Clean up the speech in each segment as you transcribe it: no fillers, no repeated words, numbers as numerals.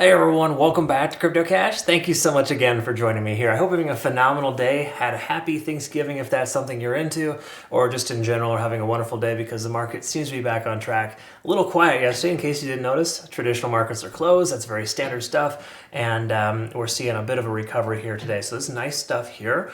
Hey everyone, welcome back to Crypto Cash. Thank you so much again for joining me here. I hope you're having a phenomenal day, had a happy Thanksgiving if that's something you're into, or just in general are having a wonderful day because the market seems to be back on track. A little quiet yesterday, in case you didn't notice. Traditional markets are closed, that's very standard stuff, and we're seeing a bit of a recovery here today. So this is nice stuff here.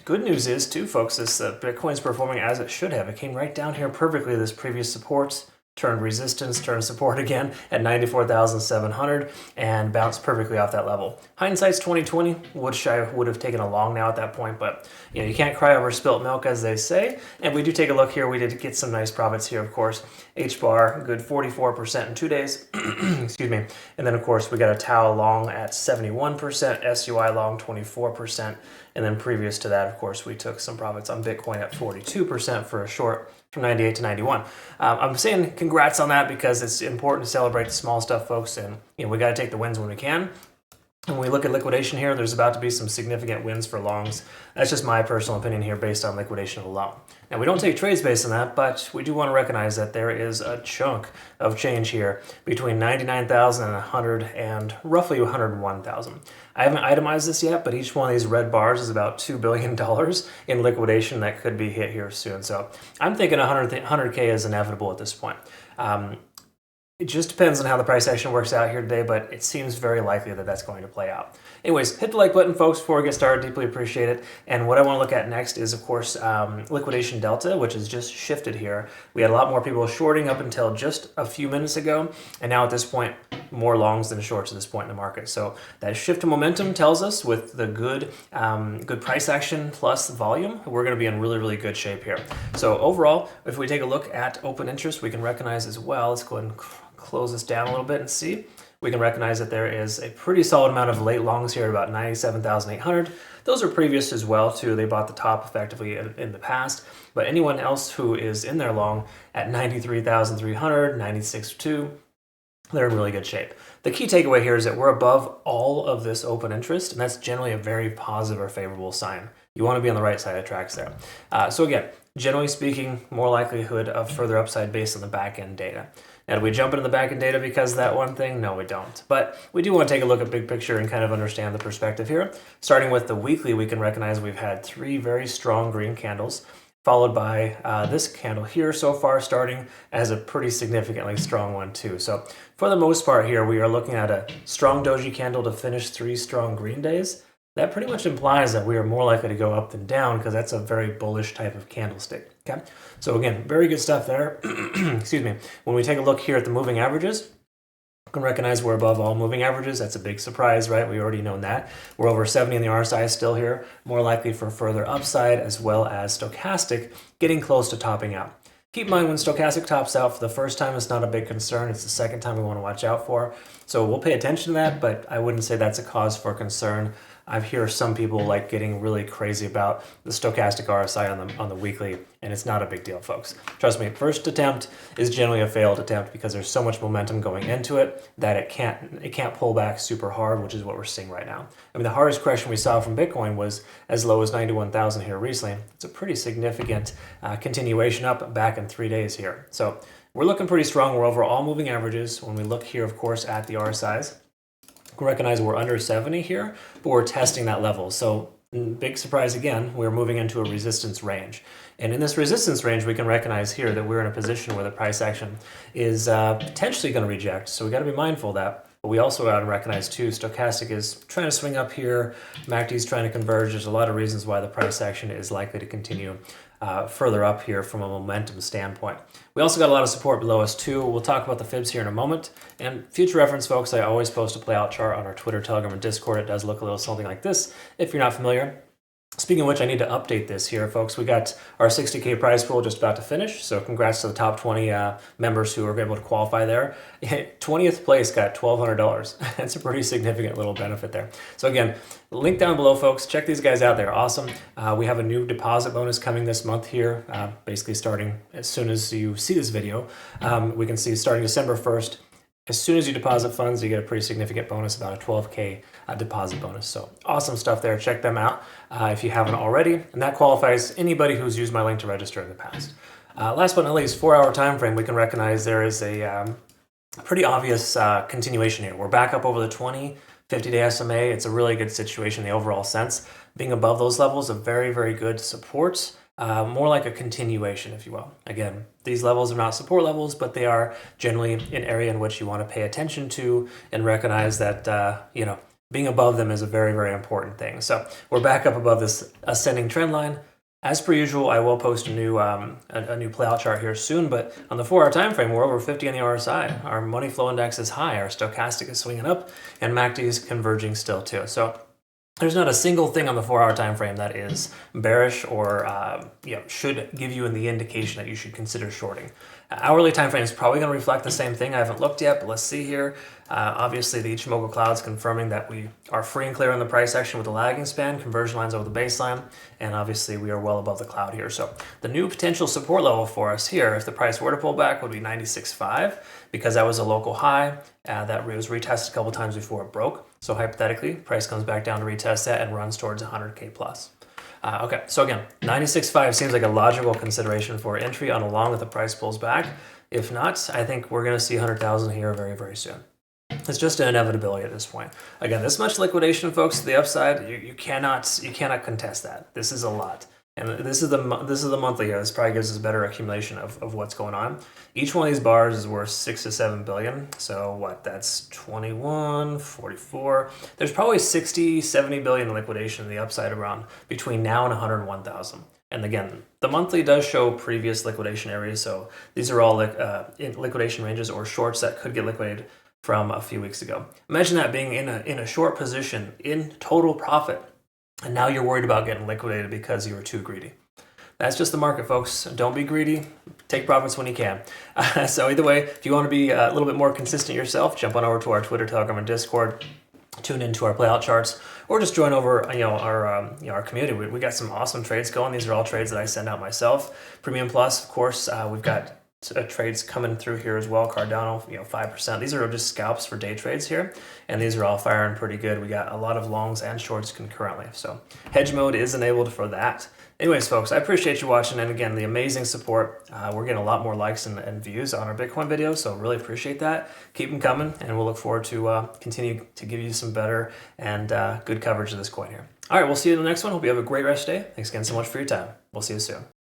Good news is too, folks, this Bitcoin's performing as it should have. It came right down here perfectly, this previous support, turned resistance, turned support again at 94,700 and bounced perfectly off that level. Hindsight's 2020, which I would have taken a long now at that point, but you can't cry over spilt milk, as they say. And we do take a look here. We did get some nice profits here, of course. H-bar, good 44% in 2 days. Excuse me. And then, of course, we got a Tau long at 71%, SUI long 24%. And then previous to that, of course, we took some profits on Bitcoin at 42% for a short from 98 to 91. I'm saying congrats on that because it's important to celebrate the small stuff, folks, and we got to take the wins when we can. And when we look at liquidation here, there's about to be some significant wins for longs. That's just my personal opinion here based on liquidation alone. Now, we don't take trades based on that, but we do want to recognize that there is a chunk of change here between 99,000 and 100 and roughly 101,000. I haven't itemized this yet, but each one of these red bars is about $2 billion in liquidation that could be hit here soon. So I'm thinking 100K is inevitable at this point. It just depends on how the price action works out here today, but it seems very likely that that's going to play out. Anyways, hit the like button, folks, before we get started. Deeply appreciate it. And what I want to look at next is, of course, liquidation delta, which has just shifted here. We had a lot more people shorting up until just a few minutes ago, and now at this point, more longs than shorts at this point in the market. So that shift in momentum tells us with the good price action plus volume, we're going to be in really, really good shape here. So overall, if we take a look at open interest, we can recognize as well. Let's go ahead and close this down a little bit and see. We can recognize that there is a pretty solid amount of late longs here at about 97,800. Those are previous as well too. They bought the top effectively in the past. But anyone else who is in their long at 93,300, 96.2, they're in really good shape. The key takeaway here is that we're above all of this open interest, and that's generally a very positive or favorable sign. You want to be on the right side of the tracks there. So again, generally speaking, more likelihood of further upside based on the back-end data. Now, do we jump into the back-end data because of that one thing? No, we don't. But we do want to take a look at big picture and kind of understand the perspective here. Starting with the weekly, we can recognize we've had 3 very strong green candles, followed by this candle here so far starting as a pretty significantly strong one too. So for the most part here, we are looking at a strong doji candle to finish 3 strong green days. That pretty much implies that we are more likely to go up than down because that's a very bullish type of candlestick. Okay, so again, very good stuff there. Excuse me. When we take a look here at the moving averages, you can recognize we're above all moving averages. That's a big surprise, right? We already known that. We're over 70 in the RSI still here, more likely for further upside, as well as stochastic getting close to topping out. Keep in mind, when stochastic tops out for the first time, it's not a big concern. It's the second time we want to watch out for. So we'll pay attention to that, but I wouldn't say that's a cause for concern. I hear some people like getting really crazy about the stochastic RSI on the weekly, and it's not a big deal, folks. Trust me, first attempt is generally a failed attempt because there's so much momentum going into it that it can't pull back super hard, which is what we're seeing right now. I mean, the hardest correction we saw from Bitcoin was as low as 91,000 here recently. It's a pretty significant continuation up back in 3 days here. So we're looking pretty strong. We're over all moving averages. When we look here, of course, at the RSIs, recognize we're under 70 here, but we're testing that level. So big surprise again, we're moving into a resistance range. And in this resistance range, we can recognize here that we're in a position where the price action is potentially going to reject. So we got to be mindful of that. But we also got to recognize too, stochastic is trying to swing up here. MACD is trying to converge. There's a lot of reasons why the price action is likely to continue further up here from a momentum standpoint. We also got a lot of support below us too. We'll talk about the fibs here in a moment. And future reference, folks, I always post a playout chart on our Twitter, Telegram, and Discord. It does look a little something like this if you're not familiar. Speaking of which, I need to update this here, folks. We got our 60K prize pool just about to finish, so congrats to the top 20 members who were able to qualify there. 20th place got $1,200. That's a pretty significant little benefit there. So again, link down below, folks. Check these guys out. They're awesome. We have a new deposit bonus coming this month here, basically starting as soon as you see this video. We can see starting December 1st. As soon as you deposit funds, you get a pretty significant bonus, about a 12K deposit bonus. So awesome stuff there. Check them out if you haven't already. And that qualifies anybody who's used my link to register in the past. Last but not least, 4-hour time frame, we can recognize there is a pretty obvious continuation here. We're back up over the 20, 50-day SMA. It's a really good situation in the overall sense. Being above those levels, a very, very good support. More like a continuation, if you will. Again, these levels are not support levels, but they are generally an area in which you want to pay attention to and recognize that, being above them is a very, very important thing. So we're back up above this ascending trend line. As per usual, I will post a new playout chart here soon, but on the 4-hour time frame, we're over 50 on the RSI. Our money flow index is high, our stochastic is swinging up, and MACD is converging still too. So there's not a single thing on the 4-hour time frame that is bearish or should give you the indication that you should consider shorting. Hourly time frame is probably going to reflect the same thing. I haven't looked yet, but let's see here. Obviously, the Ichimoku cloud's confirming that we are free and clear on the price action with the lagging span, conversion lines over the baseline, and obviously we are well above the cloud here. So the new potential support level for us here, if the price were to pull back, would be 96.5 because that was a local high that was retested a couple times before it broke. So hypothetically, price comes back down to retest that and runs towards 100K plus. Okay, so again, 96.5 seems like a logical consideration for entry on a long if the price pulls back. If not, I think we're going to see 100,000 here very, very soon. It's just an inevitability at this point. Again, this much liquidation, folks, to the upside, you cannot contest that. This is a lot. And this is the monthly here. This probably gives us a better accumulation of what's going on. Each one of these bars is worth 6 to 7 billion. So what? That's 21, 44. There's probably 60, 70 billion in liquidation in the upside around between now and 101,000. And again, the monthly does show previous liquidation areas. So these are all in liquidation ranges or shorts that could get liquidated from a few weeks ago. Imagine that being in a short position in total profit. And now you're worried about getting liquidated because you were too greedy. That's just the market, folks. Don't be greedy. Take profits when you can. So either way, if you want to be a little bit more consistent yourself, jump on over to our Twitter, Telegram, and Discord. Tune into our playout charts, or just join over our community. We got some awesome trades going. These are all trades that I send out myself. Premium Plus, of course, we've got trades coming through here as well. Cardano, 5%. These are just scalps for day trades here, and these are all firing pretty good. We got a lot of longs and shorts concurrently, so hedge mode is enabled for that. Anyways, folks, I appreciate you watching, and again, the amazing support. We're getting a lot more likes and views on our Bitcoin videos, so really appreciate that. Keep them coming, and we'll look forward to continue to give you some better and good coverage of this coin here. All right, we'll see you in the next one. Hope you have a great rest of the day. Thanks again so much for your time. We'll see you soon.